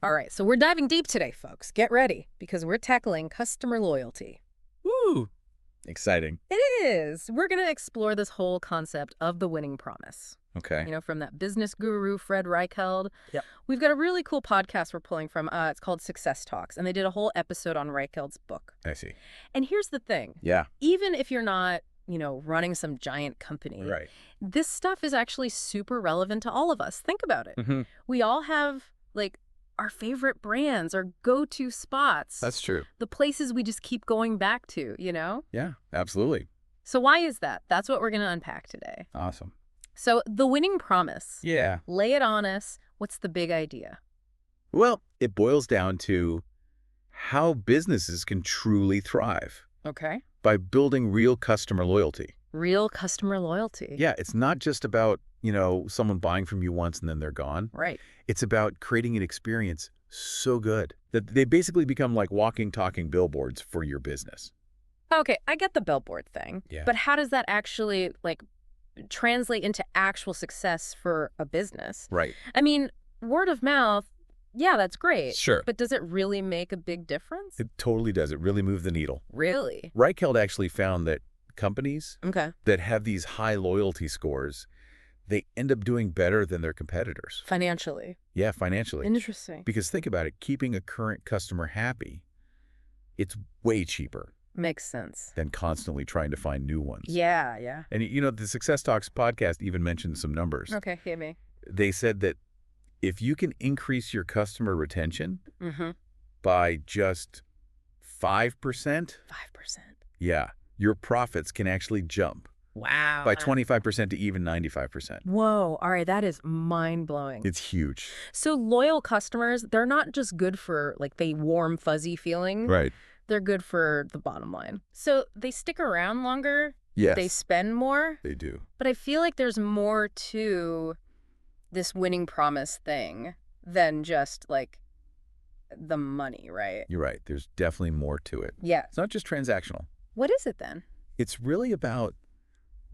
All right, so we're diving deep today, folks. Get ready, because we're tackling customer loyalty. Woo! Exciting. It is. We're going to explore this whole concept of the winning promise. Okay. From that business guru, Fred Reichheld. Yep. We've got a really cool podcast we're pulling from. It's called Success Talks, and they did a whole episode on Reichheld's book. I see. And here's the thing. Yeah. Even if you're not, running some giant company, Right. this stuff is actually super relevant to all of us. Think about it. Mm-hmm. We all have, our favorite brands, our go-to spots. That's true. The places we just keep going back to, Yeah, absolutely. So why is that? That's what we're going to unpack today. Awesome. So the winning promise. Yeah. Lay it on us. What's the big idea? Well, it boils down to how businesses can truly thrive Okay. by building real customer loyalty. Real customer loyalty. Yeah, it's not just about, someone buying from you once and then they're gone. Right. It's about creating an experience so good that they basically become like walking, talking billboards for your business. Okay, I get the billboard thing. Yeah. But how does that actually, translate into actual success for a business? Right. I mean, word of mouth, yeah, that's great. Sure. But does it really make a big difference? It totally does. It really moved the needle. Really? Reichheld actually found that companies Okay. that have these high loyalty scores, they end up doing better than their competitors. Financially. Yeah, financially. Interesting. Because think about it, keeping a current customer happy, it's way cheaper Makes sense. than constantly trying to find new ones. Yeah, yeah. And the Success Talks podcast even mentioned some numbers. Okay, hit me. They said that if you can increase your customer retention Mm-hmm. by just 5%, 5%. yeah, your profits can actually jump Wow. by 25% to even 95%. Whoa. All right, that is mind-blowing. It's huge. So loyal customers, they're not just good for, the warm, fuzzy feeling. Right. They're good for the bottom line. So they stick around longer. Yes. They spend more. They do. But I feel like there's more to this winning promise thing than just, the money, right? You're right. There's definitely more to it. Yeah. It's not just transactional. What is it then? It's really about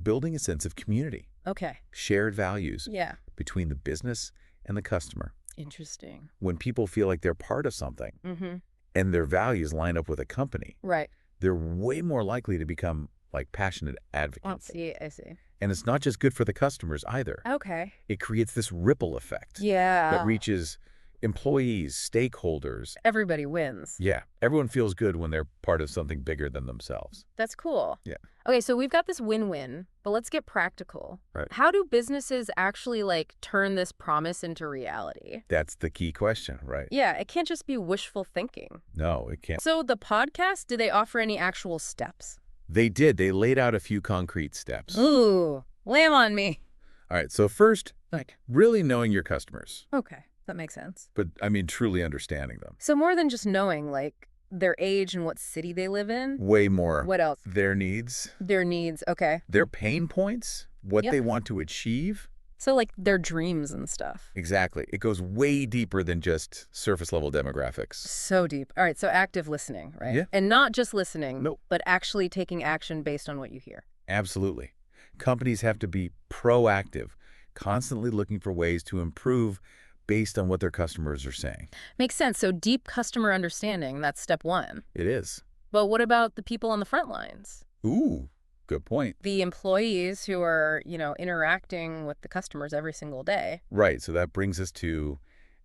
building a sense of community, Okay. shared values Yeah. between the business and the customer. Interesting. When people feel like they're part of something Mm-hmm. and their values line up with a company, Right. they're way more likely to become passionate I advocates. see. I see. And it's not just good for the customers either. Okay. It creates this ripple effect Yeah. that reaches employees, stakeholders. Everybody wins. Yeah, everyone feels good when they're part of something bigger than themselves. That's cool. Yeah. Okay, so we've got this win-win, but let's get practical. Right. How do businesses actually, turn this promise into reality? That's the key question, right? Yeah, it can't just be wishful thinking. No, it can't. So the podcast, do they offer any actual steps? They did. They laid out a few concrete steps. Ooh, lay 'em on me. All right, so first, really knowing your customers, Okay, that makes sense. but truly understanding them. So more than just knowing, their age and what city they live in? Way more. What else? Their needs, Their needs, okay. their pain points, what Yep. they want to achieve. So, their dreams and stuff. Exactly. It goes way deeper than just surface level demographics. So deep. All right, so active listening, right? Yeah. And not just listening, Nope. but actually taking action based on what you hear. Absolutely. Companies have to be proactive, constantly looking for ways to improve based on what their customers are saying. Makes sense. So deep customer understanding, that's step one. It is. But what about the people on the front lines? Ooh, good point. The employees who are, interacting with the customers every single day. Right. So that brings us to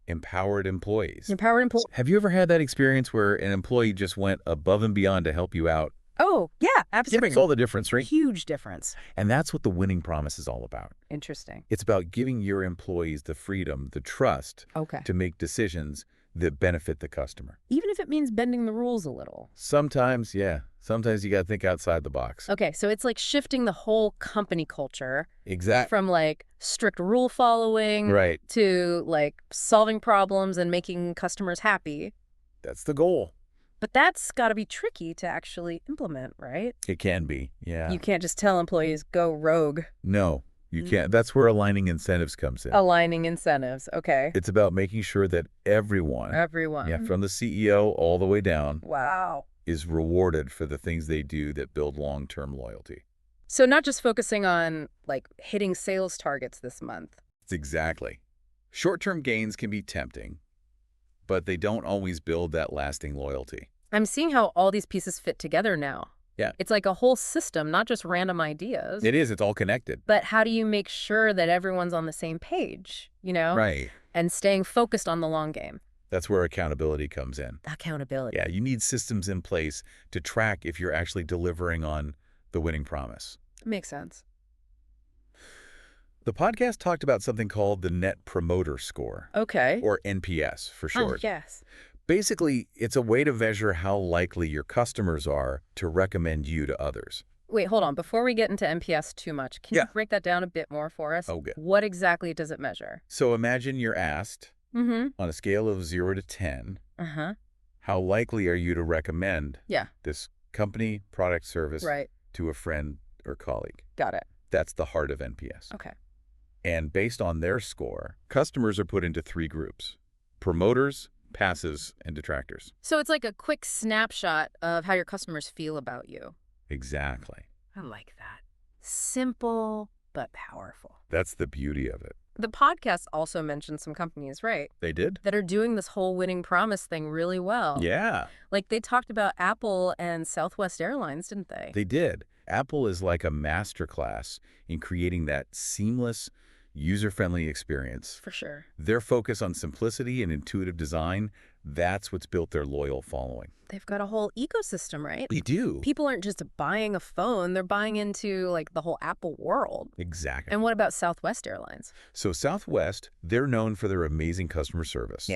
empowered employees. Empowered employees. Have you ever had that experience where an employee just went above and beyond to help you out? Oh, yeah, It absolutely. makes all the difference, right? Huge difference. And that's what the winning promise is all about. Interesting. It's about giving your employees the freedom, the trust Okay. to make decisions that benefit the customer. Even if it means bending the rules a little. Sometimes, yeah. Sometimes you got to think outside the box. Okay, so it's shifting the whole company culture Exactly. from strict rule following Right. to solving problems and making customers happy. That's the goal. But that's got to be tricky to actually implement, right? It can be, yeah. You can't just tell employees go rogue. No, you can't. That's where aligning incentives comes in. Aligning incentives. Okay. It's about making sure that everyone, Everyone. yeah, from the CEO all the way down, Wow. is rewarded for the things they do that build long-term loyalty. So not just focusing on hitting sales targets this month. It's exactly. Short-term gains can be tempting, but they don't always build that lasting loyalty. I'm seeing how all these pieces fit together now. Yeah. It's like a whole system, not just random ideas. It is. It's all connected. But how do you make sure that everyone's on the same page, Right. and staying focused on the long game? That's where accountability comes in. Accountability. Yeah, you need systems in place to track if you're actually delivering on the winning promise. Makes sense. The podcast talked about something called the Net Promoter Score, Okay. or NPS for Oh, short. yes. Basically, it's a way to measure how likely your customers are to recommend you to others. Wait, hold on. Before we get into NPS too much, can you break that down a bit more for us? Oh, good. What exactly does it measure? So imagine you're asked, Mm-hmm. on a scale of 0 to 10, Uh-huh. how likely are you to recommend Yeah. this company, product, service Right. to a friend or colleague? Got it. That's the heart of NPS. Okay. And based on their score, customers are put into 3 groups: promoters, passives, and detractors. So it's like a quick snapshot of how your customers feel about you. Exactly. I like that. Simple, but powerful. That's the beauty of it. The podcast also mentioned some companies, right, They did? that are doing this whole winning promise thing really well. Yeah, Like they talked about Apple and Southwest Airlines, didn't they? they did. Apple is like a masterclass in creating that seamless, user-friendly experience. For sure. Their focus on simplicity and intuitive design, that's what's built their loyal following. They've got a whole ecosystem, right? They do. People aren't just buying a phone, they're buying into like the whole Apple world. Exactly. And what about Southwest Airlines? So Southwest, they're known for their amazing customer service.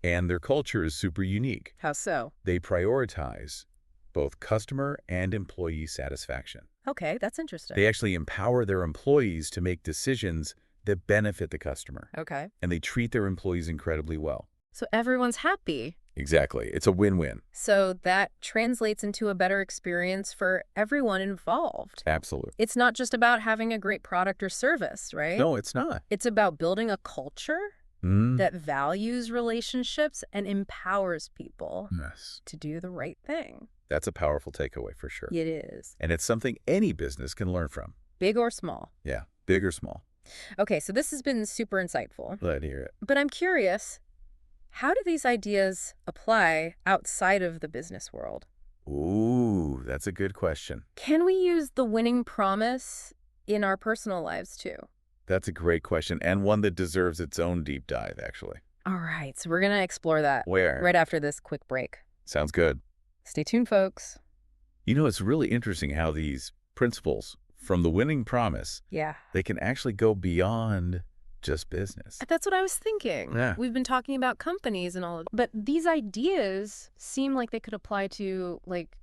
And their culture is super unique. How so? They prioritize both customer and employee satisfaction. Okay, that's interesting. They actually empower their employees to make decisions that benefit the customer. Okay. And they treat their employees incredibly well. So everyone's happy. Exactly. It's a win-win. So that translates into a better experience for everyone involved. Absolutely. It's not just about having a great product or service, right? No, it's not. It's about building a culture that values relationships and empowers people Yes. to do the right thing. That's a powerful takeaway for sure. It is. And it's something any business can learn from. Big or small. Yeah, big or small. Okay, so this has been super insightful. Glad to hear it. But I'm curious, how do these ideas apply outside of the business world? Ooh, that's a good question. Can we use the winning promise in our personal lives too? That's a great question, and one that deserves its own deep dive, actually. All right, so we're going to explore that Where? right after this quick break. Sounds good. Stay tuned, folks. You know, it's really interesting how these principles from the winning promise, Yeah. they can actually go beyond just business. That's what I was thinking. Yeah. We've been talking about companies and all of but these ideas seem like they could apply to like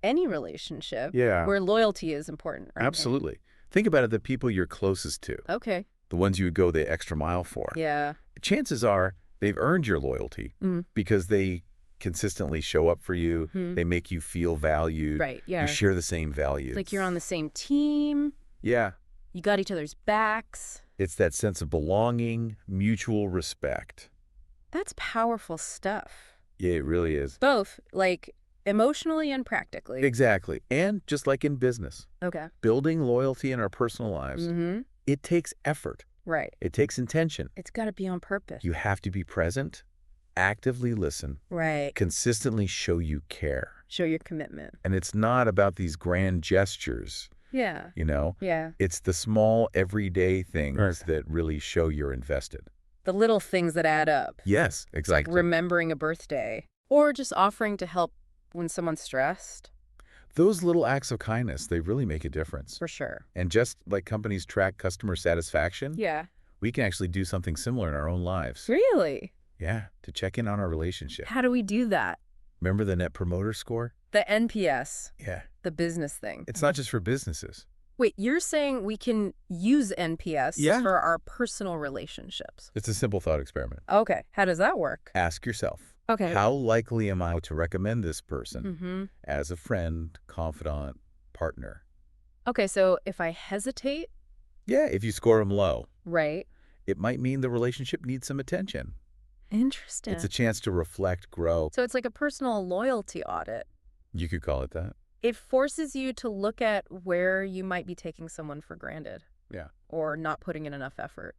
any relationship where loyalty is important, right? Absolutely. Think about it, the people you're closest to, Okay. the ones you would go the extra mile for. Yeah. Chances are they've earned your loyalty because they consistently show up for you. They make you feel valued. Right, yeah. You share the same values. Like you're on the same team. Yeah. You got each other's backs. It's that sense of belonging, mutual respect. That's powerful stuff. Yeah, it really is. Both, like, emotionally and practically. Exactly. And just like in business, Okay. building loyalty in our personal lives, it takes effort. Right. It takes intention. It's got to be on purpose. You have to be present, actively listen, Right. consistently show you care. Show your commitment. And it's not about these grand gestures, Yeah. you know? Yeah. It's the small, everyday things that really show you're invested. The little things that add up. Yes, exactly. Remembering a birthday. Or just offering to help when someone's stressed. Those little acts of kindness, they really make a difference. For sure. And just like companies track customer satisfaction, Yeah. we can actually do something similar in our own lives. Really? Yeah, to check in on our relationship. How do we do that? Remember the Net Promoter Score? The NPS. Yeah. The business thing. It's not just for businesses. Wait, you're saying we can use NPS Yeah. for our personal relationships? It's a simple thought experiment. Okay. How does that work? Ask yourself, Okay. how likely am I to recommend this person Mm-hmm. as a friend, confidant, partner? Okay, so if I hesitate, Yeah, if you score them low, right? it might mean the relationship needs some attention. Interesting. It's a chance to reflect, grow. So it's like a personal loyalty audit. You could call it that. It forces you to look at where you might be taking someone for granted Yeah. or not putting in enough effort.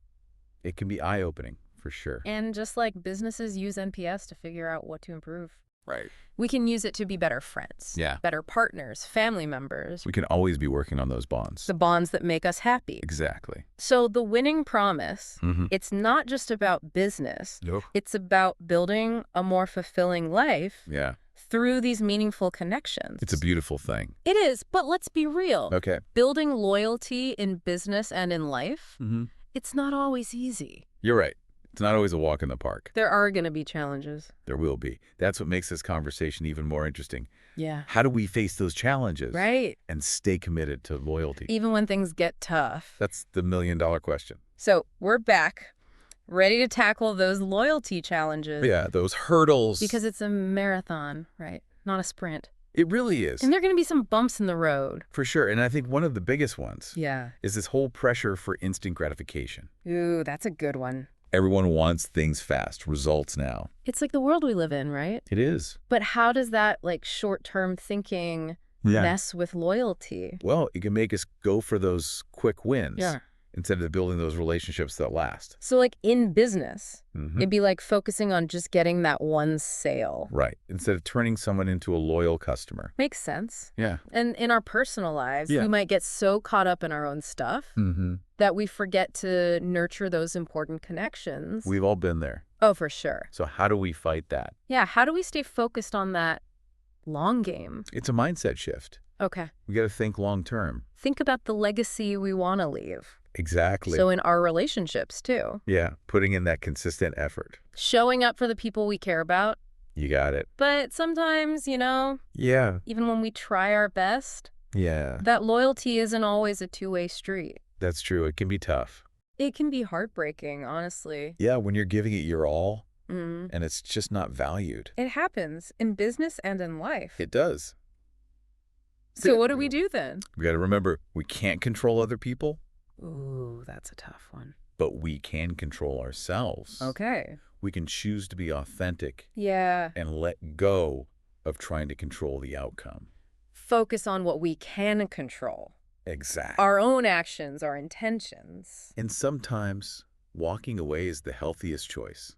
It can be eye-opening For sure. And just like businesses use NPS to figure out what to improve. Right. We can use it to be better friends, better partners, family members. We can always be working on those bonds. The bonds that make us happy. Exactly. So the winning promise, it's not just about business. Nope. It's about building a more fulfilling life through these meaningful connections. It's a beautiful thing. It is, but let's be real. Okay. Building loyalty in business and in life, it's not always easy. You're right. It's not always a walk in the park. There are going to be challenges. There will be. That's what makes this conversation even more interesting. Yeah. How do we face those challenges? Right. And stay committed to loyalty? Even when things get tough. That's the million-dollar question. So we're back, ready to tackle those loyalty challenges. Yeah, those hurdles. Because it's a marathon, right? Not a sprint. It really is. And there are going to be some bumps in the road. For sure. And I think one of the biggest ones is this whole pressure for instant gratification. Ooh, that's a good one. Everyone wants things fast, results now. It's like the world we live in, right? It is. But how does that, like, short-term thinking mess with loyalty? Well, it can make us go for those quick wins instead of building those relationships that last. So, like, in business, it'd be like focusing on just getting that one sale. Right. Instead of turning someone into a loyal customer. Makes sense. Yeah. And in our personal lives, we might get so caught up in our own stuff that we forget to nurture those important connections. We've all been there. Oh, for sure. So how do we fight that? Yeah, how do we stay focused on that long game? It's a mindset shift. Okay. We got to think long term. Think about the legacy we want to leave. Exactly. So in our relationships, too. Yeah, putting in that consistent effort. Showing up for the people we care about. You got it. But sometimes, even when we try our best, that loyalty isn't always a two-way street. That's true. It can be tough. It can be heartbreaking, honestly. Yeah, when you're giving it your all and it's just not valued. It happens in business and in life. It does. So what do we do then? We got to remember, we can't control other people. Ooh, that's a tough one. But we can control ourselves. Okay. We can choose to be authentic. Yeah. And let go of trying to control the outcome. Focus on what we can control. Exactly. Our own actions, our intentions. And sometimes walking away is the healthiest choice.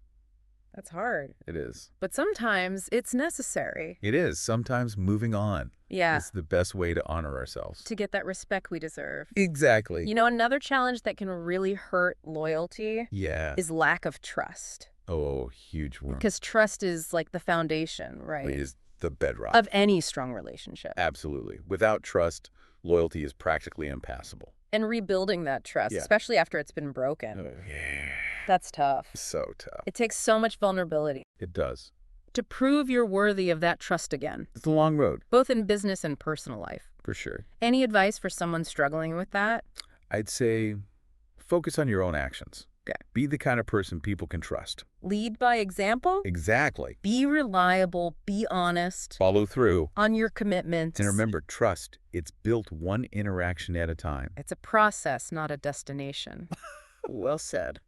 That's hard. It is. But sometimes it's necessary. It is. Sometimes moving on is the best way to honor ourselves. To get that respect we deserve. Exactly. You know, another challenge that can really hurt loyalty is lack of trust. Oh, huge one. Because trust is like the foundation, right? It is the bedrock. Of any strong relationship. Absolutely. Without trust, loyalty is practically impassable. And rebuilding that trust, especially after it's been broken. That's tough. So tough. It takes so much vulnerability. It does. To prove you're worthy of that trust again. It's a long road. Both in business and personal life. For sure. Any advice for someone struggling with that? I'd say focus on your own actions. Okay. Be the kind of person people can trust. Lead by example? Exactly. Be reliable. Be honest. Follow through. On your commitments. And remember, trust, it's built one interaction at a time. It's a process, not a destination. Well said.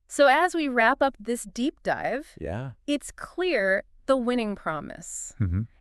So as we wrap up this deep dive, it's clear the winning promise.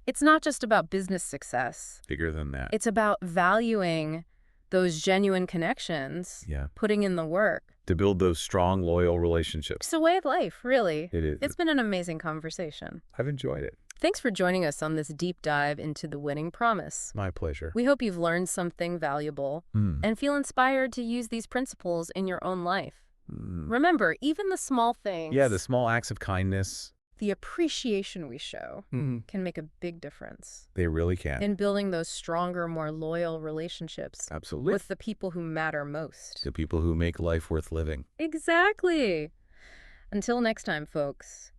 It's not just about business success. Bigger than that. It's about valuing those genuine connections, putting in the work. To build those strong, loyal relationships. It's a way of life, really. It is. It's been an amazing conversation. I've enjoyed it. Thanks for joining us on this deep dive into the winning promise. My pleasure. We hope you've learned something valuable and feel inspired to use these principles in your own life. Remember, even the small things. Yeah, the small acts of kindness. The appreciation we show can make a big difference. They really can. In building those stronger, more loyal relationships. Absolutely. With the people who matter most. The people who make life worth living. Exactly. Until next time, folks,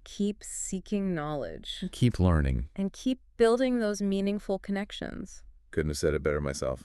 keep seeking knowledge. Keep learning. And keep building those meaningful connections. Couldn't have said it better myself.